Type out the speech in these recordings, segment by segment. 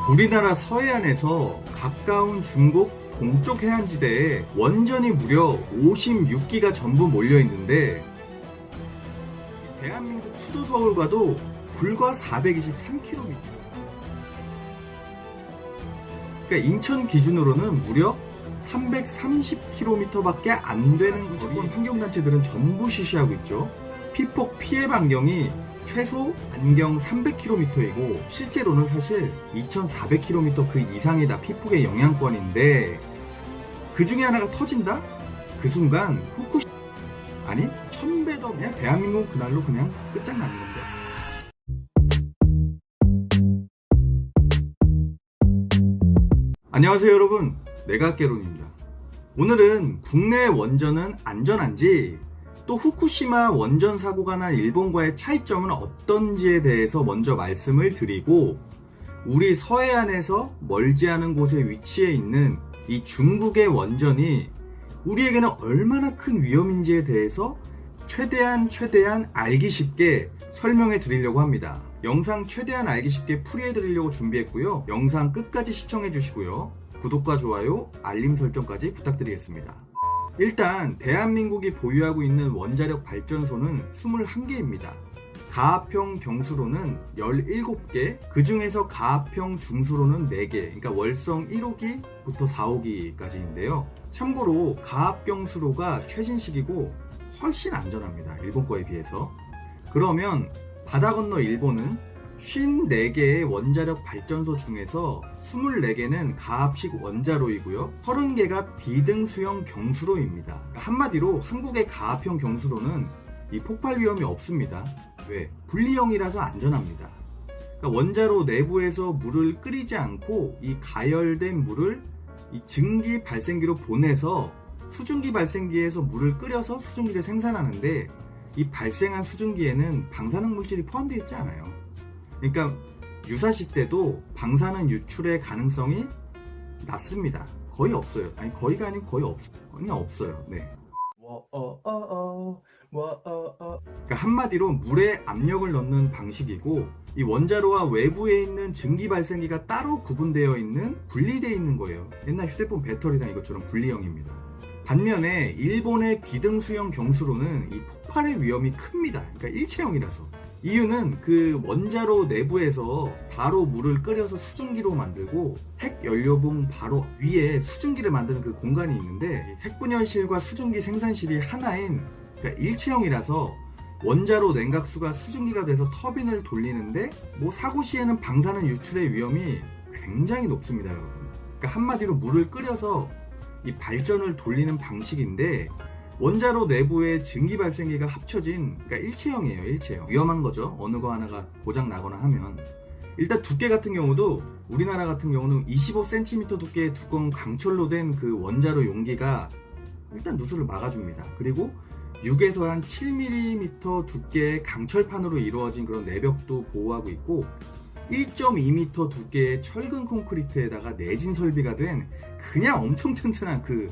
우리나라 서해안에서 가까운 중국 동쪽 해안지대에 원전이 무려 56기가 전부 몰려있는데 대한민국 수도 서울과도 불과 423km, 그러니까 인천 기준으로는 무려 330km밖에 안 되는 거리. 환경단체들은 전부 실시하고 있죠. 피폭 피해 반경이 최소 안경 300km이고 실제로는 사실 2400km 그 이상이 다 피폭의 영향권인데, 그 중에 하나가 터진다? 그 순간 아니 1000배 더 그냥 대한민국 그날로 그냥 끝장나는 건데. 안녕하세요 여러분, 내각개론입니다. 오늘은 국내 원전은 안전한지, 또 후쿠시마 원전 사고가 난 일본과의 차이점은 어떤지에 대해서 먼저 말씀을 드리고, 우리 서해안에서 멀지 않은 곳에 위치해 있는 이 중국의 원전이 우리에게는 얼마나 큰 위험인지에 대해서 최대한 알기 쉽게 설명해 드리려고 합니다. 영상 최대한 알기 쉽게 풀이해 드리려고 준비했고요. 영상 끝까지 시청해 주시고요. 구독과 좋아요, 알림 설정까지 부탁드리겠습니다. 일단 대한민국이 보유하고 있는 원자력 발전소는 21개입니다. 가합형 경수로는 17개, 그 중에서 가합형 중수로는 4개, 그러니까 월성 1호기부터 4호기까지인데요. 참고로 가합 경수로가 최신식이고 훨씬 안전합니다. 일본 거에 비해서. 그러면 바다 건너 일본은 54개의 원자력 발전소 중에서 24개는 가합식 원자로이고요. 30개가 비등수형 경수로입니다. 그러니까 한마디로 한국의 가합형 경수로는 이 폭발 위험이 없습니다. 왜? 분리형이라서 안전합니다. 그러니까 원자로 내부에서 물을 끓이지 않고 이 가열된 물을 이 증기 발생기로 보내서 수증기 발생기에서 물을 끓여서 수증기를 생산하는데, 이 발생한 수증기에는 방사능 물질이 포함되어 있지 않아요. 그러니까 유사시 때도 방사능 유출의 가능성이 낮습니다. 거의 없어요. 아니 거의가 아니고 거의 그냥 없어요. 네. 그러니까 한마디로 물에 압력을 넣는 방식이고, 이 원자로와 외부에 있는 증기 발생기가 따로 구분되어 있는, 분리되어 있는 거예요. 옛날 휴대폰 배터리랑 이것처럼 분리형입니다. 반면에 일본의 비등수형 경수로는 이 폭발의 위험이 큽니다. 그러니까 일체형이라서. 이유는 그 원자로 내부에서 바로 물을 끓여서 수증기로 만들고, 핵 연료봉 바로 위에 수증기를 만드는 그 공간이 있는데, 핵분열실과 수증기 생산실이 하나인, 그러니까 일체형이라서 원자로 냉각수가 수증기가 돼서 터빈을 돌리는데, 뭐 사고 시에는 방사능 유출의 위험이 굉장히 높습니다, 여러분. 그러니까 한마디로 물을 끓여서 이 발전을 돌리는 방식인데, 원자로 내부에 증기 발생기가 합쳐진, 그러니까 일체형이에요. 일체형. 위험한 거죠. 어느 거 하나가 고장 나거나 하면. 일단 두께 같은 경우도 우리나라 같은 경우는 25cm 두께의 두꺼운 강철로 된 그 원자로 용기가 일단 누수를 막아줍니다. 그리고 6에서 한 7mm 두께의 강철판으로 이루어진 그런 내벽도 보호하고 있고, 1.2m 두께의 철근 콘크리트에다가 내진 설비가 된 그냥 엄청 튼튼한 그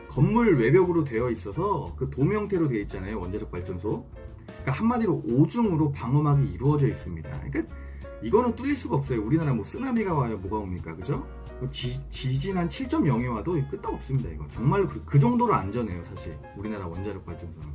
건물 외벽으로 되어 있어서 그 돔 형태로 되어 있잖아요, 원자력 발전소. 그러니까 한마디로 오중으로 방어막이 이루어져 있습니다. 그러니까 이거는 뚫릴 수가 없어요. 우리나라 뭐 쓰나미가 와요, 뭐가 옵니까, 그죠? 지진 한 7.0이 와도 끄떡 없습니다. 이거 정말 그 정도로 안전해요, 사실 우리나라 원자력 발전소는.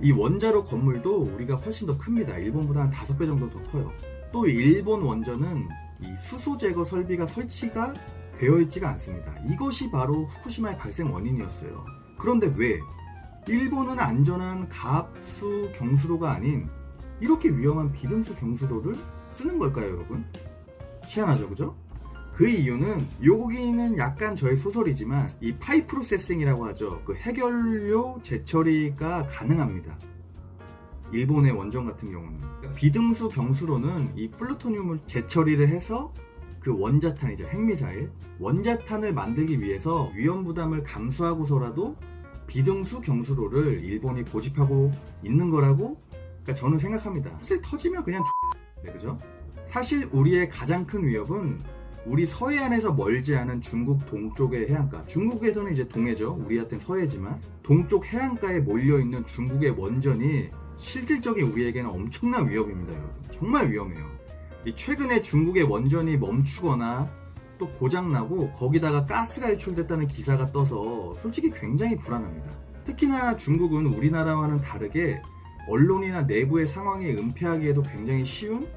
이 원자로 건물도 우리가 훨씬 더 큽니다. 일본보다 한 5배 정도 더 커요. 또 일본 원전은 이 수소 제거 설비가 설치가 되어 있지가 않습니다. 이것이 바로 후쿠시마의 발생 원인이었어요. 그런데 왜 일본은 안전한 가합수 경수로가 아닌 이렇게 위험한 비등수 경수로를 쓰는 걸까요, 여러분? 희한하죠, 그죠? 그 이유는, 여기는 약간 저의 소설이지만 이 파이 프로세싱이라고 하죠. 그 핵연료 재처리가 가능합니다. 일본의 원전 같은 경우는. 그러니까 비등수 경수로는 이 플루토늄을 재처리를 해서 그 원자탄이죠, 핵미사일 원자탄을 만들기 위해서 위험 부담을 감수하고서라도 비등수 경수로를 일본이 고집하고 있는 거라고, 그러니까 저는 생각합니다. 사실 터지면 그냥 네, 그죠? 사실 우리의 가장 큰 위협은 우리 서해안에서 멀지 않은 중국 동쪽의 해안가, 중국에서는 이제 동해죠, 우리한테는 서해지만 동쪽 해안가에 몰려있는 중국의 원전이 실질적인 우리에게는 엄청난 위협입니다, 여러분. 정말 위험해요. 최근에 중국의 원전이 멈추거나 또 고장나고 거기다가 가스가 유출됐다는 기사가 떠서 솔직히 굉장히 불안합니다. 특히나 중국은 우리나라와는 다르게 언론이나 내부의 상황이 은폐하기에도 굉장히 쉬운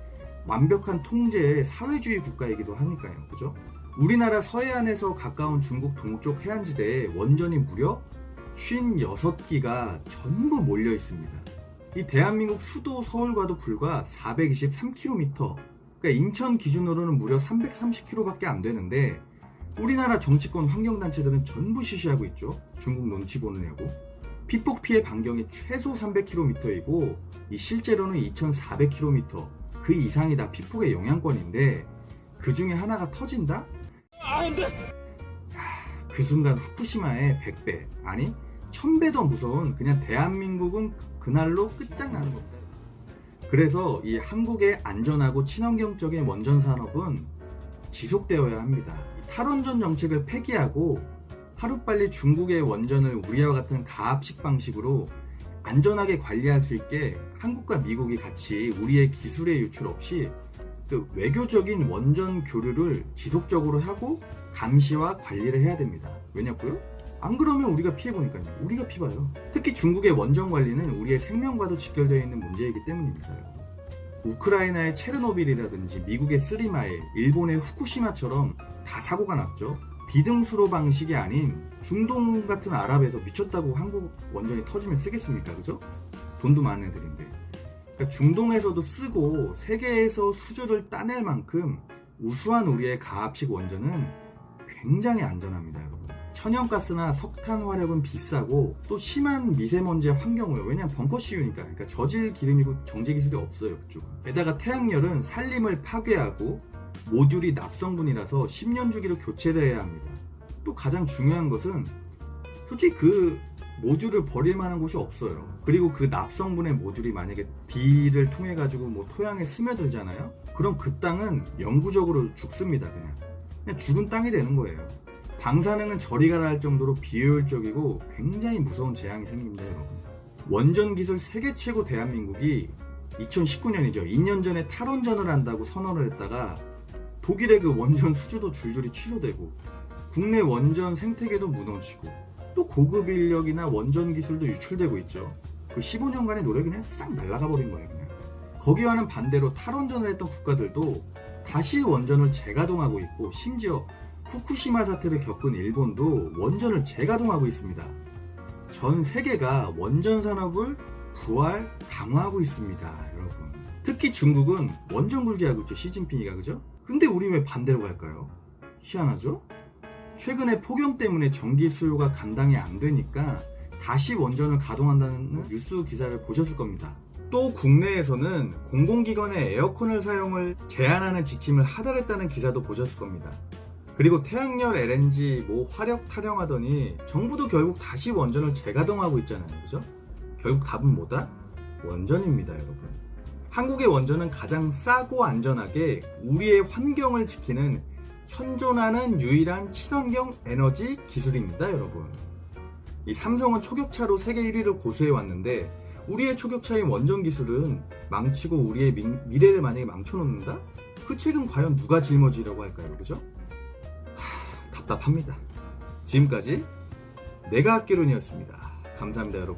완벽한 통제의 사회주의 국가이기도 하니까요. 그죠? 우리나라 서해안에서 가까운 중국 동쪽 해안지대에 원전이 무려 56기가 전부 몰려 있습니다. 이 대한민국 수도 서울과도 불과 423km, 그러니까 인천 기준으로는 무려 330km밖에 안 되는데 우리나라 정치권 환경단체들은 전부 시시하고 있죠. 중국 눈치 보느냐고. 피폭 피해 반경이 최소 300km이고 실제로는 2400km, 그 이상이 다 피폭의 영향권인데 그 중에 하나가 터진다? 그 순간 후쿠시마의 100배, 아니 1000배 더 무서운 그냥 대한민국은 그날로 끝장나는 겁니다. 그래서 이 한국의 안전하고 친환경적인 원전 산업은 지속되어야 합니다. 탈원전 정책을 폐기하고 하루빨리 중국의 원전을 우리와 같은 가압식 방식으로 안전하게 관리할 수 있게 한국과 미국이 같이 우리의 기술의 유출 없이 그 외교적인 원전 교류를 지속적으로 하고 감시와 관리를 해야 됩니다. 왜냐고요? 안 그러면 우리가 피해보니까요. 우리가 피봐요. 특히 중국의 원전 관리는 우리의 생명과도 직결되어 있는 문제이기 때문입니다. 우크라이나의 체르노빌이라든지 미국의 쓰리마일, 일본의 후쿠시마처럼 다 사고가 났죠. 비등수로 방식이 아닌 중동 같은 아랍에서 미쳤다고 한국 원전이 터지면 쓰겠습니까? 그죠? 돈도 많은 애들인데. 그러니까 중동에서도 쓰고 세계에서 수주를 따낼 만큼 우수한 우리의 가압식 원전은 굉장히 안전합니다, 여러분. 천연가스나 석탄 화력은 비싸고 또 심한 미세먼지 환경오염, 왜냐면 벙커CU니까, 그러니까 저질 기름이고 정제 기술이 없어요, 그쪽은. 게다가 태양열은 산림을 파괴하고 모듈이 납성분이라서 10년 주기로 교체를 해야 합니다. 또 가장 중요한 것은 솔직히 그 모듈을 버릴 만한 곳이 없어요. 그리고 그 납성분의 모듈이 만약에 비를 통해 가지고 뭐 토양에 스며들잖아요. 그럼 그 땅은 영구적으로 죽습니다. 그냥 죽은 땅이 되는 거예요. 방사능은 저리 가라 할 정도로 비효율적이고 굉장히 무서운 재앙이 생깁니다, 여러분. 원전 기술 세계 최고 대한민국이 2019년이죠. 2년 전에 탈원전을 한다고 선언을 했다가 독일의 그 원전 수주도 줄줄이 취소되고 국내 원전 생태계도 무너지고 또 고급 인력이나 원전 기술도 유출되고 있죠. 그 15년간의 노력이 그냥 싹 날아가 버린 거예요. 그냥. 거기와는 반대로 탈원전을 했던 국가들도 다시 원전을 재가동하고 있고 심지어 후쿠시마 사태를 겪은 일본도 원전을 재가동하고 있습니다. 전 세계가 원전 산업을 부활, 강화하고 있습니다, 여러분. 특히 중국은 원전 굴기하고 있죠, 시진핑이가, 그죠? 근데 우리 왜 반대로 갈까요? 희한하죠? 최근에 폭염 때문에 전기 수요가 감당이 안 되니까 다시 원전을 가동한다는 뉴스 기사를 보셨을 겁니다. 또 국내에서는 공공기관의 에어컨을 사용을 제한하는 지침을 하달했다는 기사도 보셨을 겁니다. 그리고 태양열 LNG 뭐 화력 타령하더니 정부도 결국 다시 원전을 재가동하고 있잖아요, 그죠? 결국 답은 뭐다? 원전입니다, 여러분. 한국의 원전은 가장 싸고 안전하게 우리의 환경을 지키는 현존하는 유일한 친환경 에너지 기술입니다, 여러분. 이 삼성은 초격차로 세계 1위를 고수해 왔는데 우리의 초격차인 원전 기술은 망치고 우리의 미래를 만약에 망쳐놓는다? 그 책은 과연 누가 짊어지려고 할까요, 그죠? 답답합니다. 지금까지 내가 학개론이었습니다. 감사합니다, 여러분.